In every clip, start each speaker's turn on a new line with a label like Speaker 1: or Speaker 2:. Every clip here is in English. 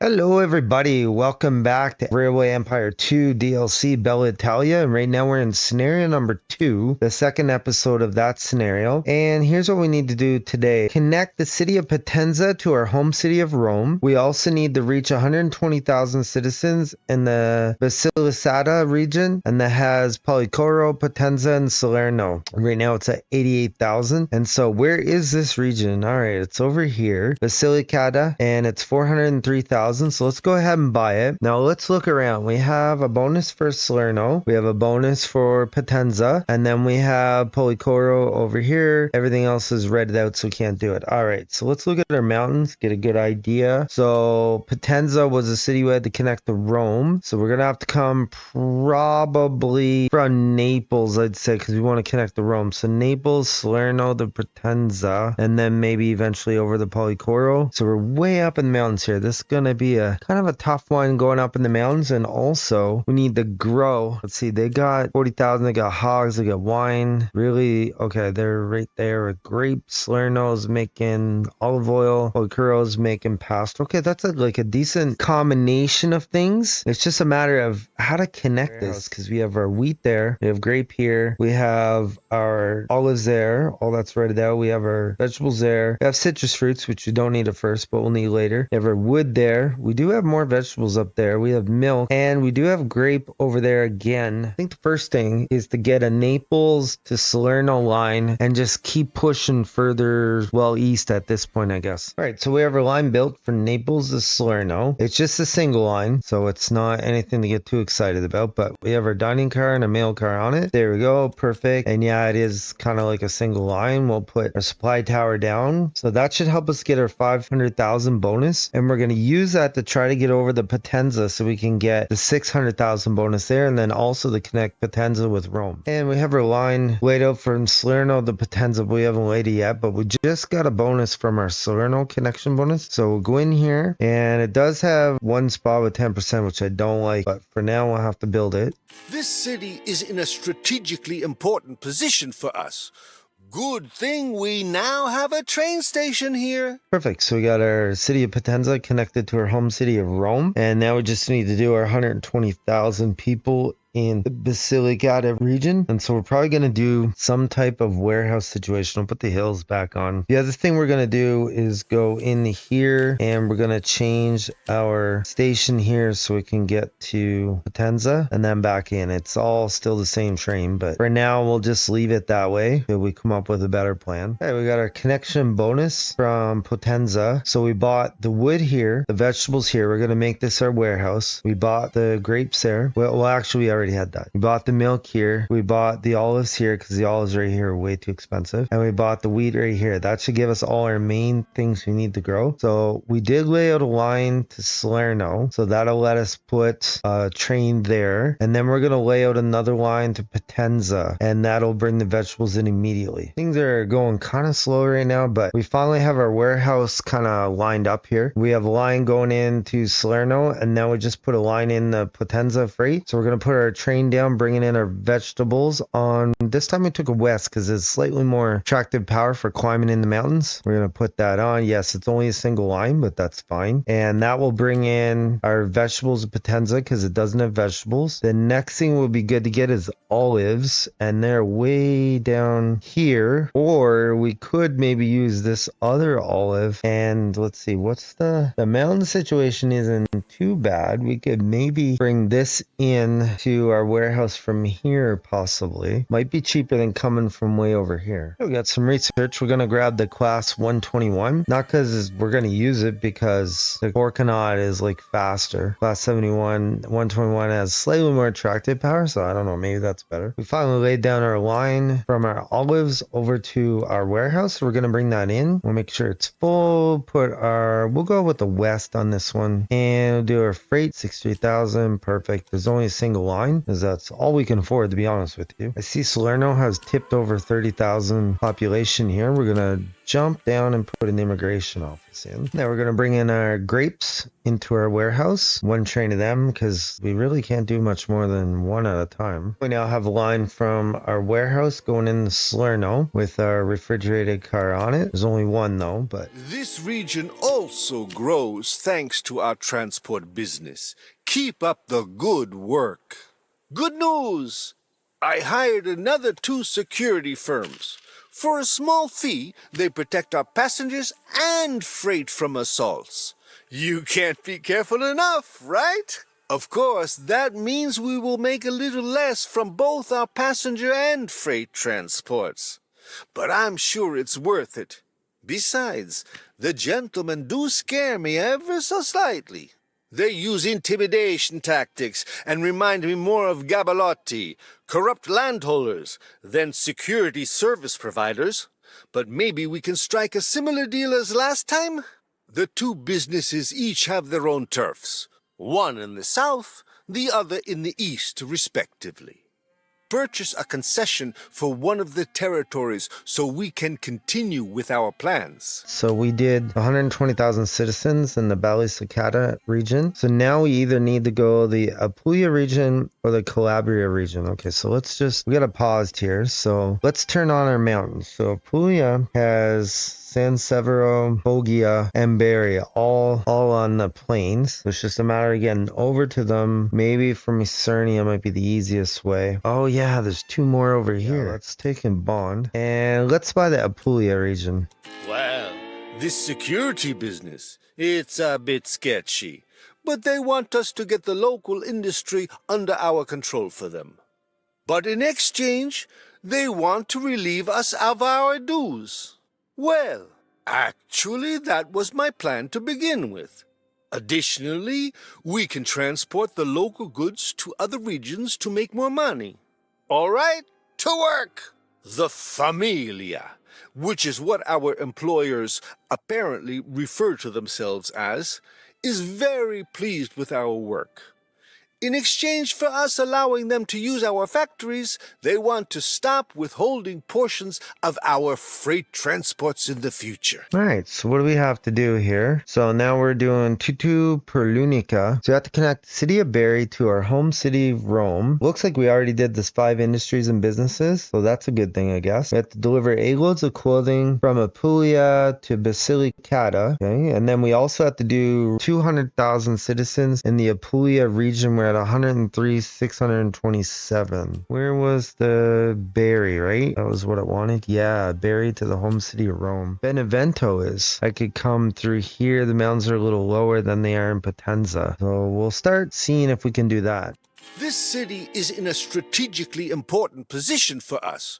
Speaker 1: Hello everybody, welcome back to Railway Empire 2 DLC Bella Italia, and right now we're in scenario number 2, the second episode of that scenario. And here's what we need to do today. Connect the city of Potenza to our home city of Rome. We also need to reach 120,000 citizens in the Basilicata region, and that has Policoro, Potenza, and Salerno. Right now it's at 88,000. And so where is this region? Alright, it's over here, Basilicata, and it's 403,000. So let's go ahead and buy it. Now let's look around. We have a bonus for Salerno. We have a bonus for Potenza. And then we have Policoro over here. Everything else is redded out, so we can't do it. All right, so let's look at our mountains, get a good idea. So Potenza was a city we had to connect to Rome. So we're going to have to come probably from Naples, I'd say, because we want to connect to Rome. So Naples, Salerno, the Potenza, and then maybe eventually over the Policoro. So we're way up in the mountains here. This is going to be a kind of a tough one going up in the mountains, and also we need to grow. Let's see, they got 40,000, they got hogs, they got wine. Really, okay, they're right there with grapes. Salerno's making olive oil, Policoro's making pasta. Okay, that's like a decent combination of things. It's just a matter of how to connect this, because we have our wheat there, we have grape here, we have our olives there, all that's ready there. We have our vegetables there, we have citrus fruits, which we don't need at first, but we'll need later. We have our wood there. We do have more vegetables up there. We have milk, and we do have grape over there again. I think the first thing is to get a Naples to Salerno line and just keep pushing further, well, east at this point, I guess. All right, so we have our line built from Naples to Salerno. It's just a single line, so it's not anything to get too excited about, but we have our dining car and a mail car on it. There we go, perfect. And yeah, it is kind of like a single line. We'll put our supply tower down, so that should help us get our 500,000 bonus, and we're going to use that to try to get over the Potenza so we can get the 600,000 bonus there, and then also to connect Potenza with Rome. And we have our line laid out from Salerno to Potenza, but we haven't laid it yet, but we just got a bonus from our Salerno connection bonus. So we'll go in here, and it does have one spot with 10%, which I don't like, but for now we'll have to build it.
Speaker 2: This city is in a strategically important position for us. Good thing we now have a train station here.
Speaker 1: Perfect. So we got our city of Potenza connected to our home city of Rome. And now we just need to do our 120,000 people in the Basilicata region. And so we're probably going to do some type of warehouse situation. I'll put the hills back on. The other thing we're going to do is go in here, and we're going to change our station here so we can get to Potenza and then back in. It's all still the same train, but for now we'll just leave it that way until we come up with a better plan. Okay, we got our connection bonus from Potenza. So we bought the wood here, the vegetables here. We're going to make this our warehouse. We bought the grapes there. Well, actually we already had that. We bought the milk here. We bought the olives here because the olives right here are way too expensive. And we bought the wheat right here. That should give us all our main things we need to grow. So we did lay out a line to Salerno. So that'll let us put a train there. And then we're going to lay out another line to Potenza. And that'll bring the vegetables in immediately. Things are going kind of slow right now, but we finally have our warehouse kind of lined up here. We have a line going into Salerno, and now we just put a line in the Potenza freight. So we're going to put our train down, bringing in our vegetables on. This time we took a west because it's slightly more attractive power for climbing in the mountains. We're going to put that on. Yes, it's only a single line, but that's fine. And that will bring in our vegetables of Potenza because it doesn't have vegetables. The next thing will be good to get is olives, and they're way down here. Or we could maybe use this other olive, and let's see, what's the mountain situation isn't too bad. We could maybe bring this in to our warehouse from here, possibly. Might be cheaper than coming from way over here. We got some research. We're going to grab the class 121. Not because we're going to use it, because the Orkanaut is like faster. Class 71, 121 has slightly more attractive power, so I don't know, maybe that's better. We finally laid down our line from our olives over to our warehouse. So we're going to bring that in. We'll make sure it's full. We'll go with the west on this one, and we'll do our freight 63,000. Perfect. There's only a single line, because that's all we can afford, to be honest with you. I see Salerno Salerno has tipped over 30,000 population here. We're gonna jump down and put an immigration office in. Now we're gonna bring in our grapes into our warehouse. One train of them because we really can't do much more than one at a time. We now have a line from our warehouse going into Salerno with our refrigerated car on it. There's only one though, but
Speaker 2: This region also grows thanks to our transport business. Keep up the good work. Good news! I hired another 2 security firms. For a small fee, they protect our passengers and freight from assaults. You can't be careful enough, right? Of course, that means we will make a little less from both our passenger and freight transports. But I'm sure it's worth it. Besides, the gentlemen do scare me ever so slightly. They use intimidation tactics and remind me more of Gabalotti, corrupt landholders, than security service providers. But maybe we can strike a similar deal as last time? The 2 businesses each have their own turfs, one in the south, the other in the east, respectively. Purchase a concession for one of the territories so we can continue with our plans.
Speaker 1: so we did 120,000 citizens in the Basilicata region. So now we either need to go the Apulia region or the Calabria region. Okay, so we got to pause here. So let's turn on our mountains. So Apulia has San Severo, Foggia, and Bari, all on the plains. So it's just a matter of getting over to them. Maybe from Isernia might be the easiest way. Oh yeah, there's 2 more over here. Yeah, let's take in bond. And let's buy the Apulia region.
Speaker 2: Well, this security business, it's a bit sketchy. But they want us to get the local industry under our control for them. But in exchange, they want to relieve us of our dues. Well, actually, that was my plan to begin with. Additionally, we can transport the local goods to other regions to make more money. All right, to work! The Familia, which is what our employers apparently refer to themselves as, is very pleased with our work. In exchange for us allowing them to use our factories, they want to stop withholding portions of our freight transports in the future.
Speaker 1: All right, so what do we have to do here? So now we're doing Tutu per Lunica. So we have to connect the city of Bari to our home city, Rome. Looks like we already did this 5 industries and businesses, so that's a good thing, I guess. We have to deliver 8 loads of clothing from Apulia to Basilicata, okay? And then we also have to do 200,000 citizens in the Apulia region where at 103,627. Where was the Bari, right? That was what it wanted. Yeah, Bari to the home city of Rome. Benevento is. I could come through here. The mountains are a little lower than they are in Potenza. So we'll start seeing if we can do that.
Speaker 2: This city is in a strategically important position for us.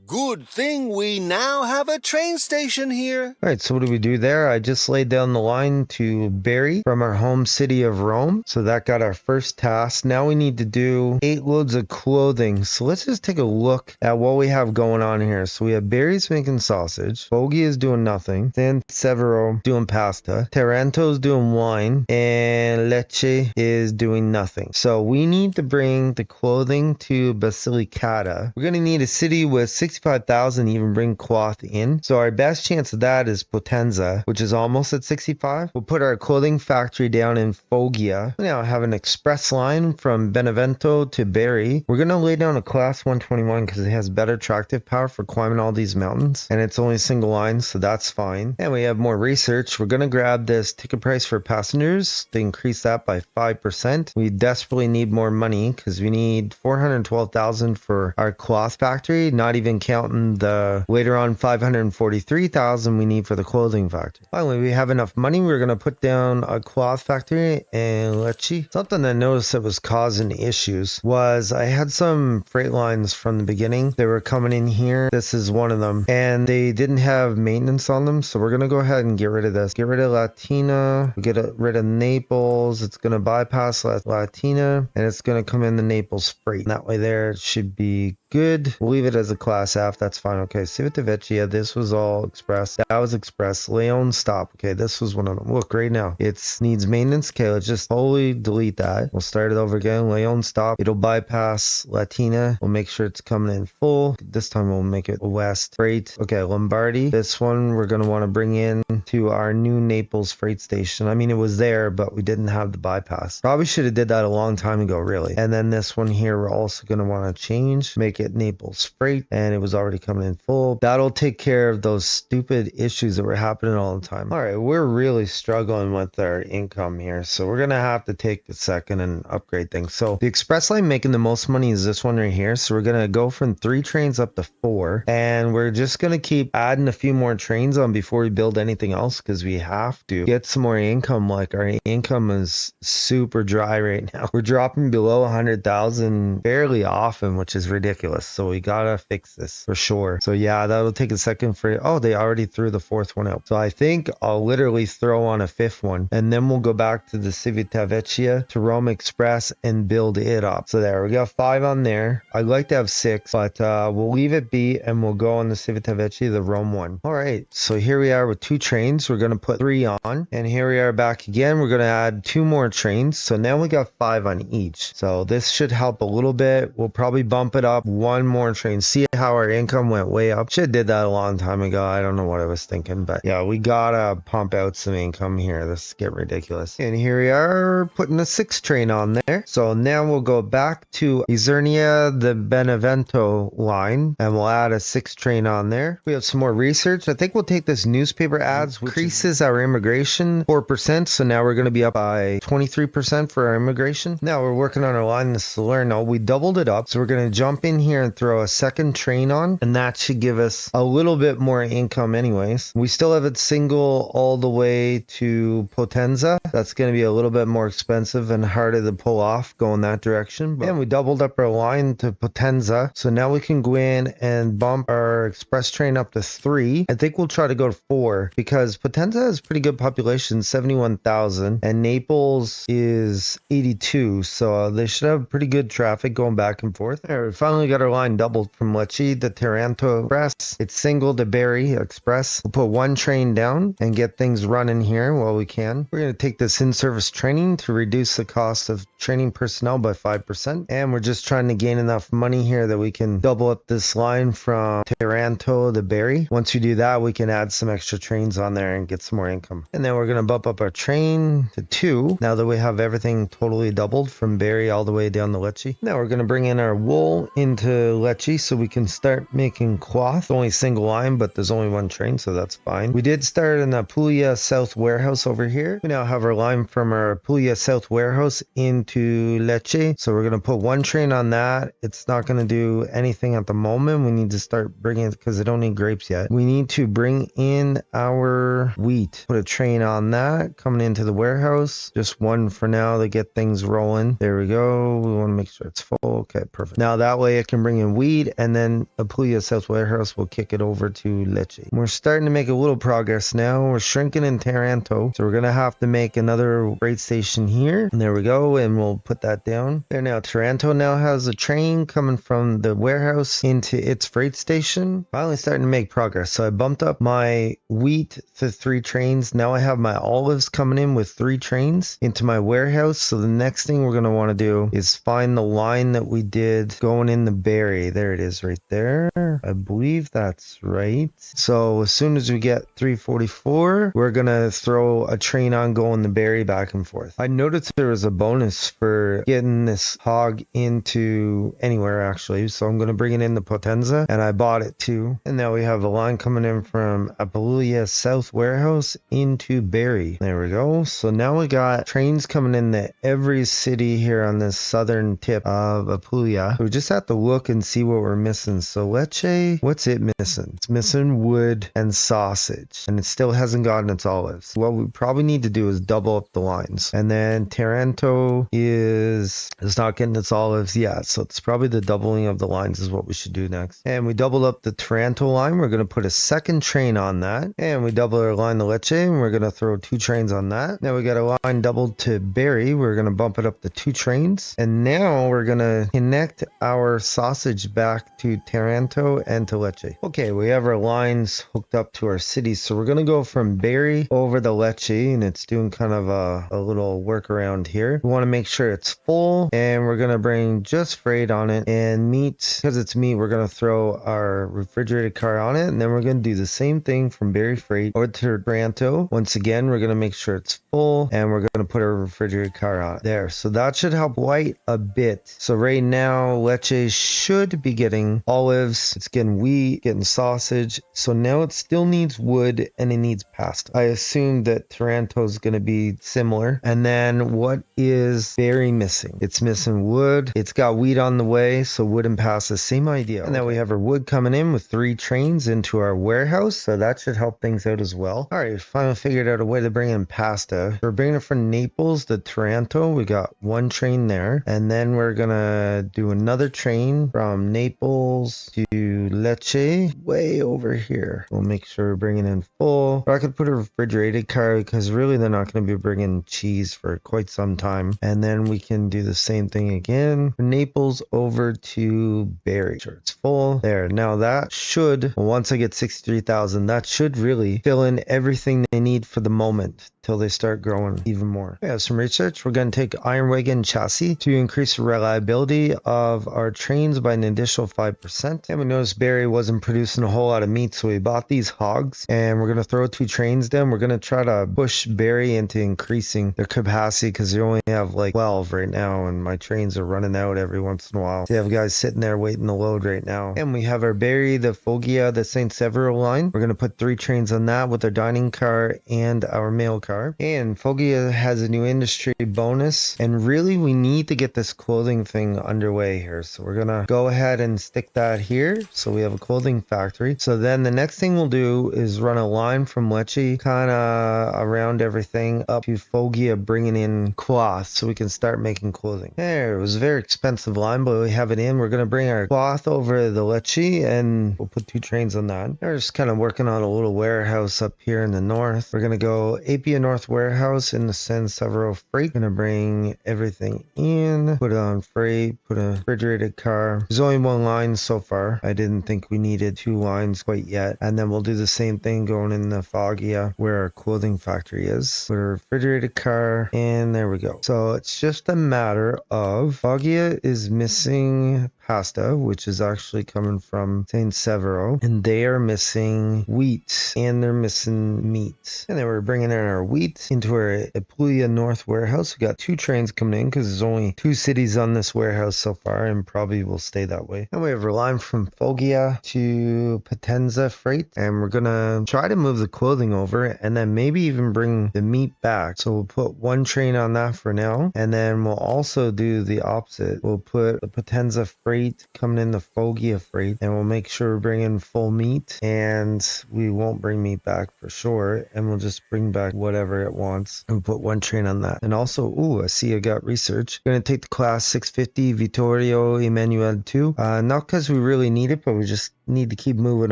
Speaker 2: Good thing we now have a train station here.
Speaker 1: All right, so what do we do there? I just laid down the line to Bari from our home city of Rome. So that got our first task. Now we need to do 8 loads of clothing. So let's just take a look at what we have going on here. So we have Bari's making sausage. Foggia is doing nothing. San Severo doing pasta. Taranto's doing wine. And Lecce is doing nothing. So we need to bring the clothing to Basilicata. We're going to need a city with 65,000 even bring cloth in. So our best chance of that is Potenza, which is almost at 65. We'll put our clothing factory down in Foggia. We now have an express line from Benevento to Bari. We're going to lay down a class 121 because it has better tractive power for climbing all these mountains. And it's only a single line, so that's fine. And we have more research. We're going to grab this ticket price for passengers to increase that by 5%. We desperately need more money because we need 412,000 for our cloth factory, not even counting the later on 543,000 we need for the clothing factory. Finally, we have enough money. We're going to put down a cloth factory in Lecce. Something I noticed that was causing issues was I had some freight lines from the beginning. They were coming in here. This is one of them. And they didn't have maintenance on them. So we're going to go ahead and get rid of this. Get rid of Latina. Get rid of Naples. It's going to bypass Latina. And it's going to come in the Naples freight. That way there it should be good. We'll leave it as a class SF, that's fine. Okay, Civitavecchia, this was all express. That was express. Leon stop. Okay, this was one of them. Look, right now, it needs maintenance. Okay, let's just totally delete that. We'll start it over again. Leon stop. It'll bypass Latina. We'll make sure it's coming in full. This time we'll make it west. Freight. Okay, Lombardi. This one we're going to want to bring in to our new Naples freight station. I mean, it was there, but we didn't have the bypass. Probably should have did that a long time ago, really. And then this one here, we're also going to want to change, make it Naples freight, and it was already coming in full. That'll take care of those stupid issues that were happening all the time. All right, we're really struggling with our income here, so we're going to have to take a second and upgrade things. So the express line making the most money is this one right here. So we're going to go from 3 trains up to 4, and we're just going to keep adding a few more trains on before we build anything else, because we have to get some more income. Like, our income is super dry right now. We're dropping below 100,000 fairly often, which is ridiculous. So we gotta fix this for sure. So yeah, that'll take a second for, oh, they already threw the 4th one out. So I think I'll literally throw on a 5th one, and then we'll go back to the Civitavecchia to Rome Express and build it up. So there, we got 5 on there. I'd like to have 6, but we'll leave it be, and we'll go on the Civitavecchia, the Rome one. All right, so here we are with 2 trains. We're gonna put 3 on, and here we are back again. We're gonna add 2 more trains, so now we got 5 on each. So this should help a little bit. We'll probably bump it up 1 more train. See how our income went way up. Should have did that a long time ago. I don't know what I was thinking, but yeah, we gotta pump out some income here. This is getting ridiculous. And here we are putting a 6 train on there. So now we'll go back to Isernia, the Benevento line, and we'll add a 6 train on there. We have some more research. I think we'll take this newspaper ads, which increases our immigration 4%. So now we're going to be up by 23% for our immigration. Now we're working on our line in Salerno. We doubled it up. So we're going to jump in here and throw a 2nd train on, and that should give us a little bit more income anyways. We still have it single all the way to Potenza. That's going to be a little bit more expensive and harder to pull off going that direction. And we doubled up our line to Potenza. So now we can go in and bump our express train up to 3. I think we'll try to go to 4 because Potenza has pretty good population, 71,000, and Naples is 82. So they should have pretty good traffic going back and forth. There, we finally got our line doubled from Lecce to Taranto Express. It's single to Bari Express. We'll put 1 train down and get things running here while we can. We're going to take this in-service training to reduce the cost of training personnel by 5%. And we're just trying to gain enough money here that we can double up this line from Taranto to Bari. Once we do that, we can add some extra trains on there and get some more income. And then we're going to bump up our train to 2 now that we have everything totally doubled from Bari all the way down to Lecce. Now we're going to bring in our wool into Lecce so we can start making cloth. Only single line, but there's only 1 train, so that's fine. We did start an Apulia South warehouse over here. We now have our line from our Apulia South warehouse into Lecce. So we're going to put 1 train on that. It's not going to do anything at the moment. We need to start bringing, because they don't need grapes yet. We need to bring in our wheat. Put a train on that coming into the warehouse. Just 1 for now to get things rolling. There we go. We want to make sure it's full. Okay, perfect. Now that way I can bring in wheat, and then Apulia South warehouse will kick it over to Lecce. We're starting to make a little progress now. We're shrinking in Taranto, so we're going to have to make another freight station here. And there we go, and we'll put that down. There now, Taranto now has a train coming from the warehouse into its freight station. Finally starting to make progress. So I bumped up my wheat to 3 trains. Now I have my olives coming in with 3 trains into my warehouse. So the next thing we're going to want to do is find the line that we did going in the Bari. There it is right there. I believe that's right. So as soon as we get 344, we're going to throw a train on going the Bari back and forth. I noticed there was a bonus for getting this hog into anywhere actually. So I'm going to bring it in the Potenza, and I bought it too. And now we have a line coming in from Apulia South warehouse into Bari. There we go. So now we got trains coming into every city here on this southern tip of Apulia. We just have to look and see what we're missing. So Lecce, what's it missing? It's missing wood and sausage, and it still hasn't gotten its olives. What we probably need to do is double up the lines. And then Taranto is not getting its olives yet, so it's probably the doubling of the lines is what we should do next. And we doubled up the Taranto line. We're going to put a 2nd train on that, and we double our line to Lecce, and we're going to throw 2 trains on that. Now we got a line doubled to Bari. We're going to bump it up to 2 trains, and now we're going to connect our sausage back to Taranto Taranto, and to Lecce. Okay, we have our lines hooked up to our cities. So we're going to go from Bari over to Lecce, and it's doing kind of a little workaround here. We want to make sure it's full, and we're going to bring just freight on it. And meat, because it's meat, we're going to throw our refrigerated car on it, and then we're going to do the same thing from Bari freight over to Taranto. Once again, we're going to make sure it's full, and we're going to put our refrigerated car on it there. So that should help light a bit. So right now, Lecce should be getting olives, it's getting wheat, getting sausage. So now it still needs wood and it needs pasta. I assume that Taranto is going to be similar. And then what is Bari missing? It's missing wood. It's got wheat on the way, so wood and pasta, same idea. And then we have our wood coming in with 3 trains into our warehouse, so that should help things out as well. All right, finally figured out a way to bring in pasta. We're bringing it from Naples to Taranto. We got 1 train there, and then we're gonna do another train from Naples to Lecce, way over here. We'll make sure we're bringing in full. Or I could put a refrigerated car because really they're not going to be bringing cheese for quite some time. And then we can do the same thing again. From Naples over to Bari. Sure, it's full. There. Now that should, once I get 63,000, that should really fill in everything they need for the moment till they start growing even more. We have some research. We're going to take iron wagon chassis to increase the reliability of our trains by an additional 5%. And we noticed Bari wasn't producing a whole lot of meat, so we bought these hogs, and we're going to throw 2 trains down. We're going to try to push Bari into increasing their capacity because they only have like 12 right now, and my trains are running out every once in a while. They have guys sitting there waiting to load right now. And we have our Bari, the Foggia, the St. Severo line. We're going to put 3 trains on that with our dining car and our mail car. And Foggia has a new industry bonus, and really we need to get this clothing thing underway here. So we're gonna go ahead and stick that here, so we have a clothing factory. So then the next thing we'll do is run a line from Lecce kind of around everything up to Foggia, bringing in cloth so we can start making clothing. There, it was a very expensive line, but we have it in. We're gonna bring our cloth over the Lecce, and we'll put 2 trains on that. We're just kind of working on a little warehouse up here in the north. We're gonna go Apia North warehouse in the San Severo freight. Gonna bring everything in, put it on freight, put a refrigerated car. There's only 1 line so far. I didn't think we needed 2 lines quite yet. And then we'll do the same thing going in the Foggia where our clothing factory is. Put a refrigerated car, and there we go. So it's just a matter of Foggia is missing pasta, which is actually coming from St. Severo, and they are missing wheat, and they're missing meat. And then we're bringing in our wheat into our Apulia North warehouse. We got 2 trains coming in because there's only 2 cities on this warehouse so far, and probably will stay that way. And we have a line from Foggia to Potenza freight, and we're gonna try to move the clothing over, and then maybe even bring the meat back. So we'll put 1 train on that for now, and then we'll also do the opposite. We'll put the Potenza freight coming in the Foggia freight, and we'll make sure we bring in full meat, and we won't bring meat back for sure, and we'll just bring back whatever it wants, and put 1 train on that. And also, ooh, I see I got research. Gonna take the class 650 Vittorio Emanuele 2, not because we really need it, but we just need to keep moving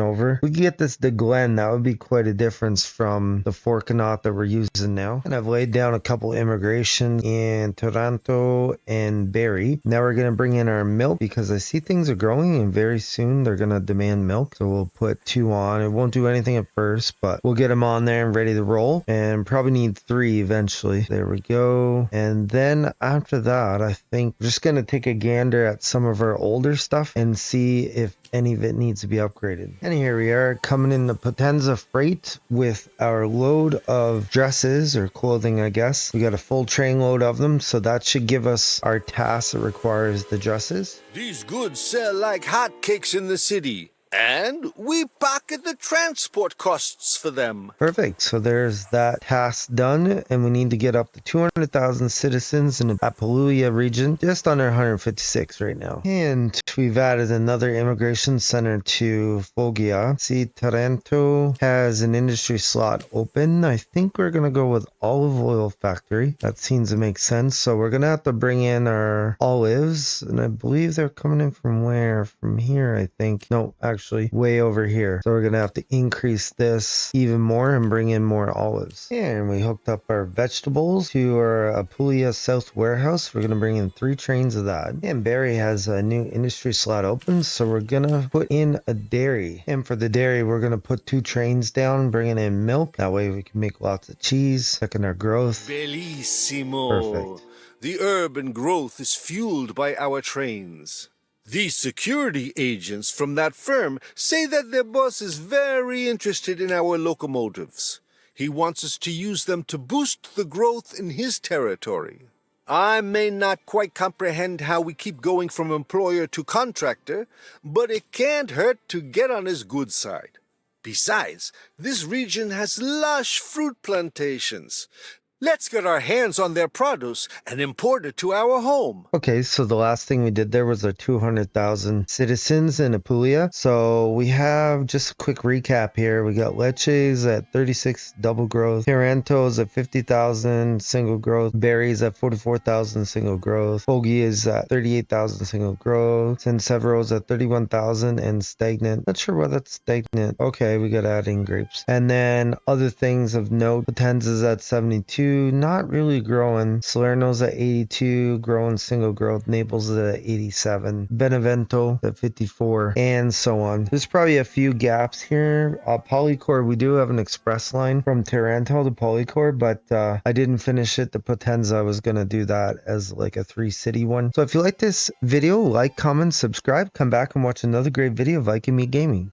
Speaker 1: over. We can get this to Glen. That would be quite a difference from the Forkanaut that we're using now. And I've laid down a couple immigration in Taranto and Bari. Now we're going to bring in our milk because I see things are growing, and very soon they're going to demand milk. So we'll put 2 on. It won't do anything at first, but we'll get them on there and ready to roll, and probably need 3 eventually. There we go. And then after that, I think we're just going to take a gander at some of our older stuff and see if any of it needs to be upgraded. And here we are coming in the Potenza freight with our load of dresses or clothing, I guess. We got a full train load of them, so that should give us our task that requires the dresses.
Speaker 2: These goods sell like hotcakes in the city, and we pocket the transport costs for them.
Speaker 1: Perfect. So there's that task done, and we need to get up to 200,000 citizens in the Apulia region, just under 156 right now. And we've added another immigration center to Foggia. See, Taranto has an industry slot open. I think we're going to go with olive oil factory. That seems to make sense. So we're going to have to bring in our olives, and I believe they're coming in from where? From here, I think. No, actually way over here. So we're gonna have to increase this even more and bring in more olives. And we hooked up our vegetables to our Apulia South warehouse. We're gonna bring in 3 trains of that. And Bari has a new industry pastry slot opens, so we're gonna put in a dairy. And for the dairy, we're gonna put 2 trains down, bringing in milk. That way we can make lots of cheese, second our growth.
Speaker 2: Bellissimo.
Speaker 1: Perfect.
Speaker 2: The urban growth is fueled by our trains. These security agents from that firm say that their boss is very interested in our locomotives. He wants us to use them to boost the growth in his territory. I may not quite comprehend how we keep going from employer to contractor, but it can't hurt to get on his good side. Besides, this region has lush fruit plantations. Let's get our hands on their produce and import it to our home.
Speaker 1: Okay, so the last thing we did there was our 200,000 citizens in Apulia. So we have just a quick recap here. We got Leches at 36 double growth, Tarantos at 50,000 single growth, Berries at 44,000 single growth, Fogi is at 38,000 single growth, San Severo's at 31,000 and stagnant. Not sure why that's stagnant. Okay, we got adding grapes. And then other things of note, Potenza's at 72. Not really growing. Salerno's at 82, growing single growth. Naples is at 87. Benevento at 54, and so on. There's probably a few gaps here. Polycore, we do have an express line from Taranto to Polycore, but I didn't finish it. The Potenza, I was going to do that as like a 3-city one. So if you like this video, like, comment, subscribe, come back and watch another great video of Viking Me Gaming.